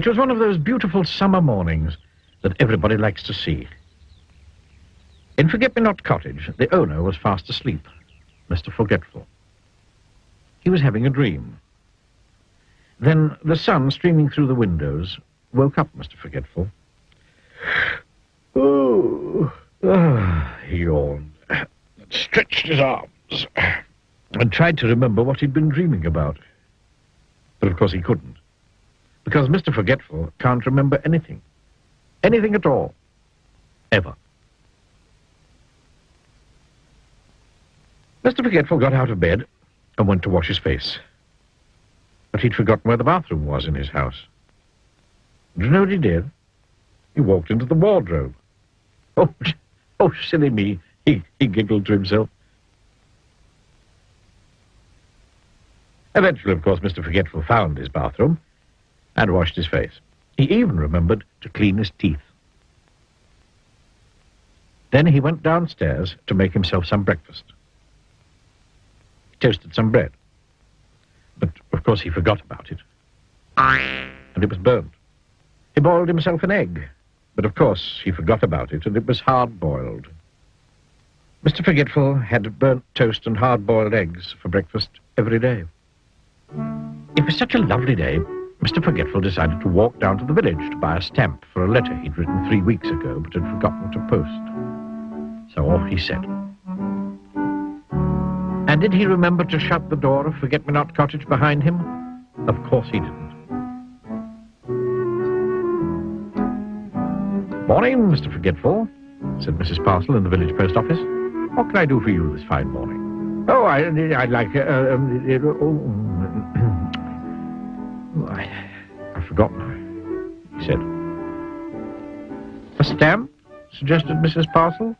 It was one of those beautiful summer mornings that everybody likes to see. In Forget-Me-Not Cottage, the owner was fast asleep, Mr. Forgetful. He was having a dream. Then the sun streaming through the windows woke up Mr. Forgetful. He yawned, stretched his arms, and tried to remember what he'd been dreaming about. But of course he couldn't, because Mr. Forgetful can't remember anything. Anything at all. Ever. Mr. Forgetful got out of bed and went to wash his face. But he'd forgotten where the bathroom was in his house. Do you know what he did? He walked into the wardrobe. Oh, silly me, he giggled to himself. Eventually, of course, Mr. Forgetful found his bathroom and washed his face. He even remembered to clean his teeth. Then he went downstairs to make himself some breakfast. He toasted some bread. But, of course, he forgot about it. And it was burnt. He boiled himself an egg. But, of course, he forgot about it, and it was hard-boiled. Mr. Forgetful had burnt toast and hard-boiled eggs for breakfast every day. It was such a lovely day, Mr. Forgetful decided to walk down to the village to buy a stamp for a letter he'd written 3 weeks ago, but had forgotten to post. So off he set. And did he remember to shut the door of Forget-Me-Not Cottage behind him? Of course he didn't. Morning, Mr. Forgetful, said Mrs. Parcel in the village post office. What can I do for you this fine morning? Oh, I'd like... I forgot now, he said. A stamp? Suggested Mrs. Parcel,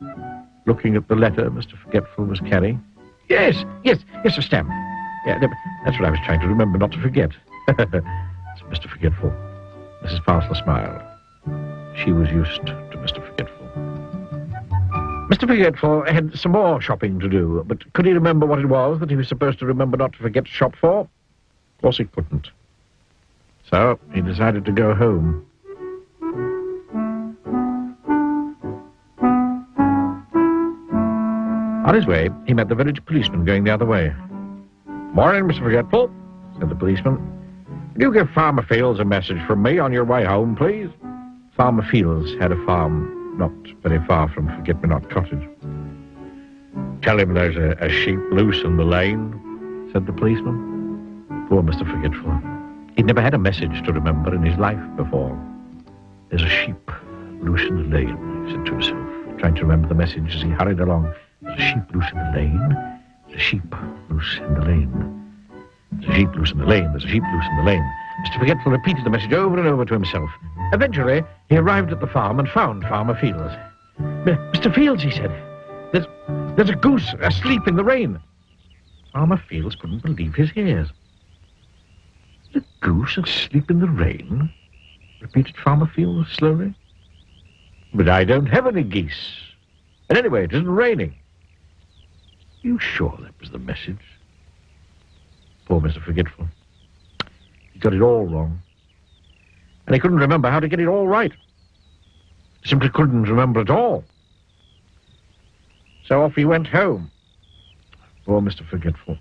looking at the letter Mr. Forgetful was carrying. Yes, a stamp. Yeah, that's what I was trying to remember not to forget, said Mr. Forgetful. Mrs. Parcel smiled. She was used to Mr. Forgetful. Mr. Forgetful had some more shopping to do, but could he remember what it was that he was supposed to remember not to forget to shop for? Of course he couldn't. So he decided to go home. On his way, he met the village policeman going the other way. Morning, Mr. Forgetful, said the policeman. Will you give Farmer Fields a message from me on your way home, please? Farmer Fields had a farm not very far from Forget-Me-Not Cottage. Tell him there's a sheep loose in the lane, said the policeman. Poor Mr. Forgetful. He'd never had a message to remember in his life before. There's a sheep loose in the lane, he said to himself, trying to remember the message as he hurried along. There's a sheep loose in the lane. There's a sheep loose in the lane. There's a sheep loose in the lane. There's a sheep loose in the lane. Mr. Forgetful repeated the message over and over to himself. Eventually, he arrived at the farm and found Farmer Fields. Mr. Fields, he said, there's a goose asleep in the rain. Farmer Fields couldn't believe his ears. The goose asleep in the rain? Repeated Farmer Fields slowly. But I don't have any geese. And anyway, it isn't raining. Are you sure that was the message? Poor Mr. Forgetful. He got it all wrong. And he couldn't remember how to get it all right. He simply couldn't remember at all. So off he went home. Poor Mr. Forgetful.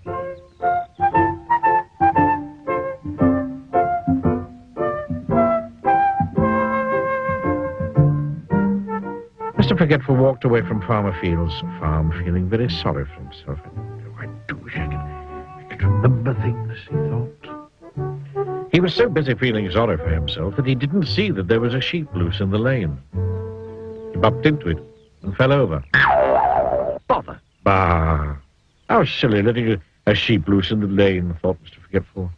Mr. Forgetful walked away from Farmer Fields' farm, feeling very sorry for himself. I do wish I could remember things, he thought. He was so busy feeling sorry for himself that he didn't see that there was a sheep loose in the lane. He bumped into it and fell over. Bother! Bah! How silly, letting a sheep loose in the lane, thought Mr. Forgetful.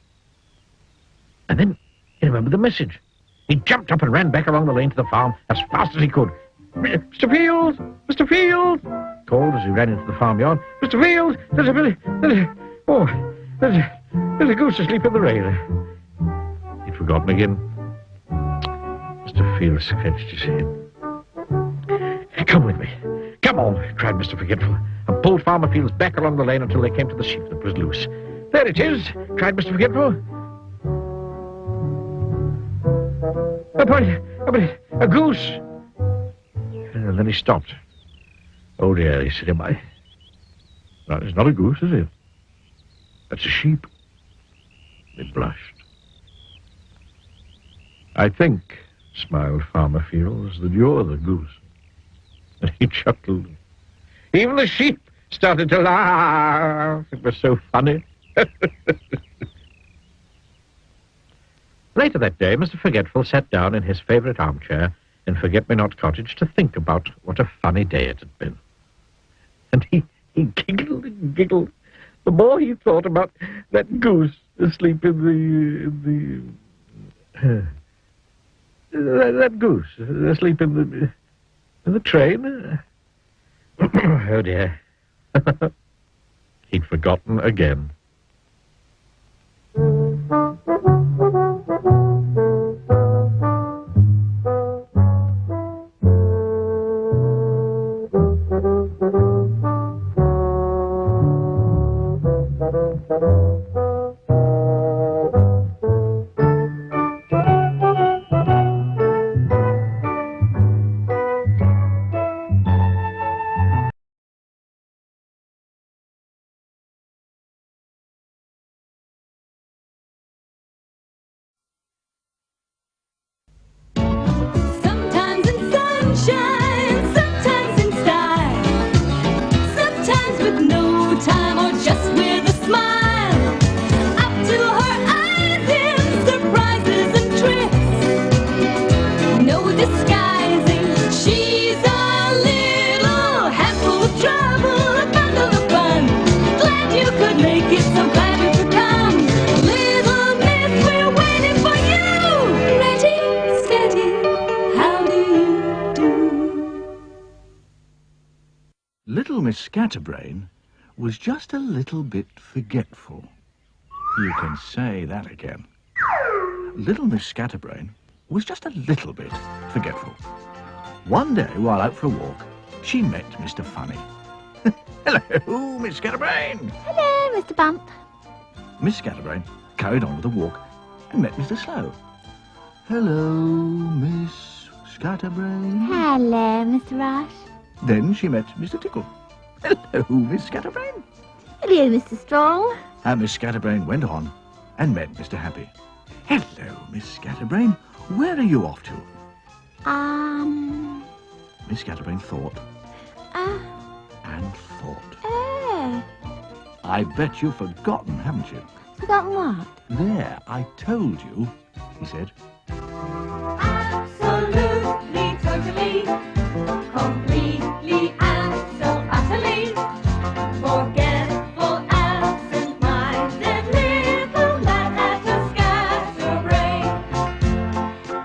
And then he remembered the message. He jumped up and ran back along the lane to the farm as fast as he could. Mr. Fields! Mr. Fields! Called as he ran into the farmyard. Mr. Fields! There's a goose asleep in the rain. He'd forgotten again. Mr. Fields scratched his head. Come with me. Come on, cried Mr. Forgetful, and pulled Farmer Fields back along the lane until they came to the sheep that was loose. There it is, cried Mr. Forgetful. A goose! And then he stopped. Oh dear, he said, That is not a goose, is it? That's a sheep. They blushed. I think, smiled Farmer Fields, that you're the goose. And he chuckled. Even the sheep started to laugh. It was so funny. Later that day, Mr. Forgetful sat down in his favourite armchair in Forget-Me-Not Cottage to think about what a funny day it had been. And he giggled and giggled the more he thought about that goose asleep in that goose asleep in the train. Oh dear. He'd forgotten again. Little Miss Scatterbrain was just a little bit forgetful. You can say that again. Little Miss Scatterbrain was just a little bit forgetful. One day, while out for a walk, she met Mr. Funny. Hello, Miss Scatterbrain! Hello, Mr. Bump. Miss Scatterbrain carried on with the walk and met Mr. Slow. Hello, Miss Scatterbrain. Hello, Mr. Rush. Then she met Mr. Tickle. Hello, Miss Scatterbrain. Hello, Mr. Strong. And Miss Scatterbrain went on and met Mr. Happy. Hello, Miss Scatterbrain. Where are you off to? Miss Scatterbrain thought. And thought. I bet you've forgotten, haven't you? Forgotten what? There, I told you, he said. Absolutely, totally, completely and so utterly forgetful, absent-minded little man at a scatterbrain.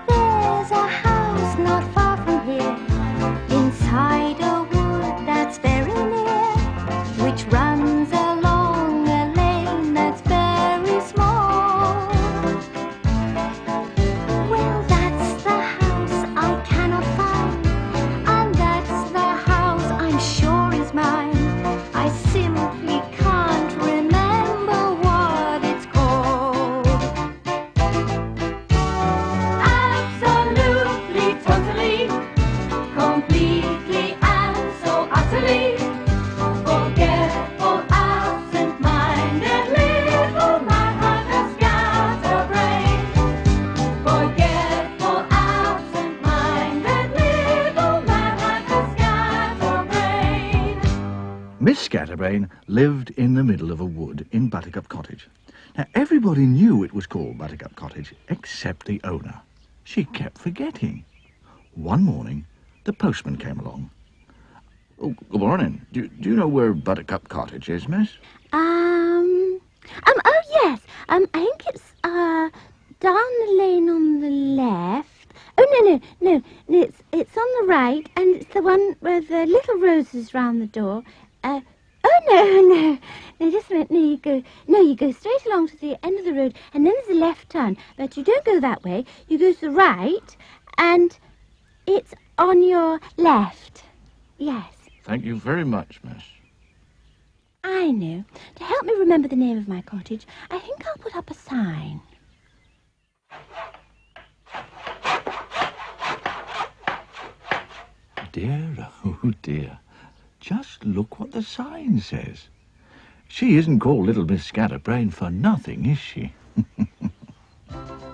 There's a house not far from here, inside a wood that's very near, which runs along a lane that's very small. Well, that's the house I cannot find, and that's the house I'm sure is mine. I simply can't remember what it's called. Absolutely, totally, completely and so utterly forgetful, absent-minded little man at a scatterbrain. Forgetful, absent-minded little man at a scatterbrain. Miss Scatterbrain lived in the middle of a wood in Buttercup Cottage. Now, everybody knew it was called Buttercup Cottage, except the owner. She kept forgetting. One morning, the postman came along. Oh, good morning. Do you know where Buttercup Cottage is, miss? Oh yes, I think it's, down the lane on the left. Oh, no, it's on the right, and it's the one where the little roses round the door. No, just a minute, you go straight along to the end of the road, and then there's a left turn, but you don't go that way, you go to the right, and it's on your left. Yes, Thank you very much, miss. I know. To help me remember the name of my cottage, I think I'll put up a sign. Oh, dear. Just look what the sign says. She isn't called Little Miss Scatterbrain for nothing, is she?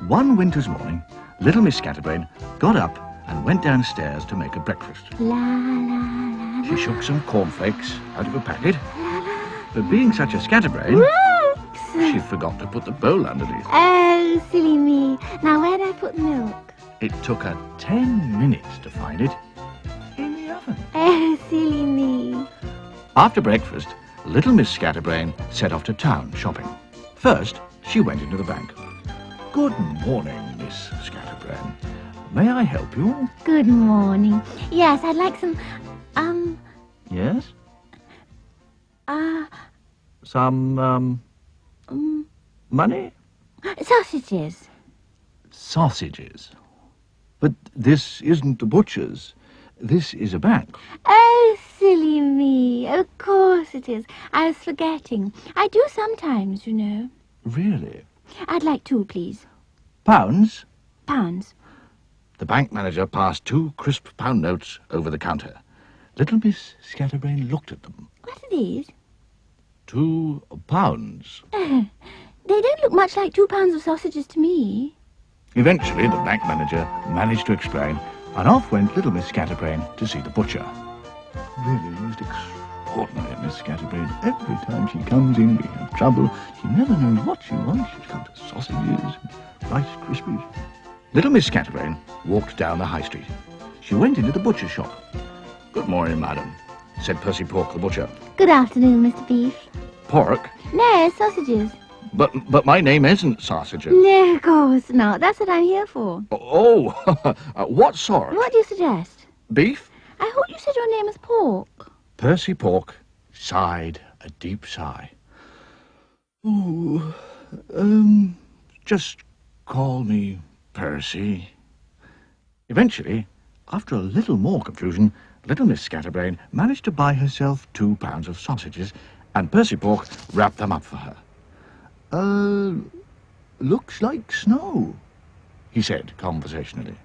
One winter's morning, Little Miss Scatterbrain got up and went downstairs to make a breakfast. La la la. She shook some cornflakes out of a packet, but being such a scatterbrain, Brooks! she forgot to put the bowl underneath. Oh, silly me. Now, where'd I put the milk? It took her 10 minutes to find it in the oven. Oh, silly me. After breakfast, Little Miss Scatterbrain set off to town shopping. First, she went into the bank. Good morning, Miss Scatterbrain. May I help you? Good morning. Yes, I'd like some, Yes? Some, money? sausages. Sausages. But this isn't a butcher's. This is a bank. Oh, silly me. Of course it is. I was forgetting. I do sometimes, you know. Really? I'd like 2, please. Pounds? Pounds. The bank manager passed 2 crisp pound notes over the counter. Little Miss Scatterbrain looked at them. What are these? 2 pounds. They don't look much like 2 pounds of sausages to me. Eventually, the bank manager managed to explain, and off went Little Miss Scatterbrain to see the butcher. Really most extraordinary, Miss Scatterbrain. Every time she comes in, we have trouble. She never knows what she wants. She's come to sausages, Rice Krispies. Little Miss Scatterbrain walked down the high street. She went into the butcher's shop. Good morning, madam, said Percy Pork, the butcher. Good afternoon, Mr. Beef. Pork? No, sausages. But my name isn't Sausages. No, of course not. That's what I'm here for. Oh, what sort? What do you suggest? Beef? I thought you said your name was Pork. Percy Pork sighed a deep sigh. Oh, just call me Percy. Eventually, after a little more confusion, Little Miss Scatterbrain managed to buy herself 2 pounds of sausages, and Percy Pork wrapped them up for her. Looks like snow, he said conversationally,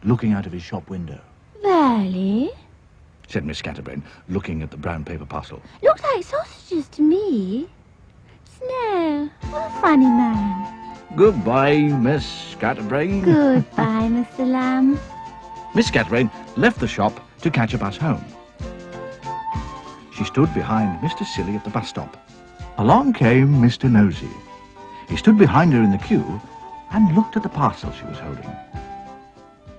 looking out of his shop window. Really? Said Miss Scatterbrain, looking at the brown paper parcel. Looks like sausages to me. Snow. What a funny man. Goodbye, Miss Scatterbrain. Goodbye, Mr. Lamb. Miss Scatterbrain left the shop to catch a bus home. She stood behind Mr. Silly at the bus stop. Along came Mr. Nosy. He stood behind her in the queue and looked at the parcel she was holding.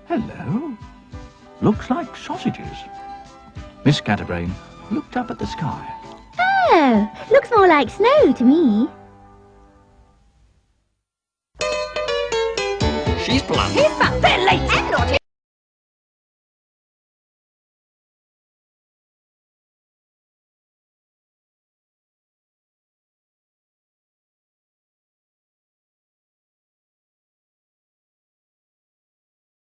Hello. Looks like sausages. Miss Scatterbrain looked up at the sky. Oh, looks more like snow to me. She's blunt. He's fat, they're late and naughty.